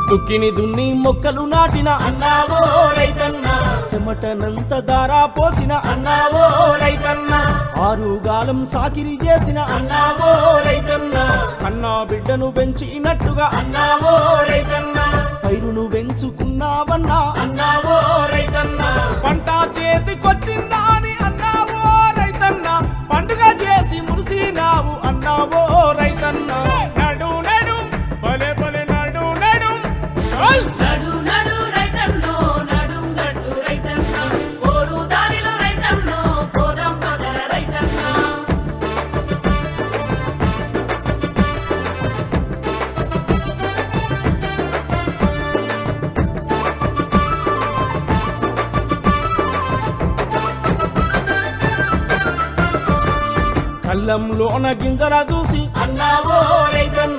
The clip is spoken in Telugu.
దుక్కిని దున్ని మొక్కలు నాటిన అన్నావో రైతన్న చెమటనంత దారా పోసిన అన్నావో రైతన్న ఆరుగాలం సాకిరి చేసిన అన్నావో రైతన్న కన్నా బిడ్డను పెంచినట్టుగా అన్నావో రైతన్న పైరును పెంచుకున్నావన్నా అన్నావో రైతన్న పంట చేతికొచ్చిందా అని అన్నావో రైతన్న పండుగ చేసి మురిసినావు అన్నావో రైతన్న నడు నడు భలే భలే నడు నడు చల్ నడు నడు రైతన్నో నడుం గట్టు రైతన్న ఓడు దారిలో రైతన్నో పోదాం పద రైతన్న కళ్ళంలోన గింజల చూసి అన్నావో రైతన్న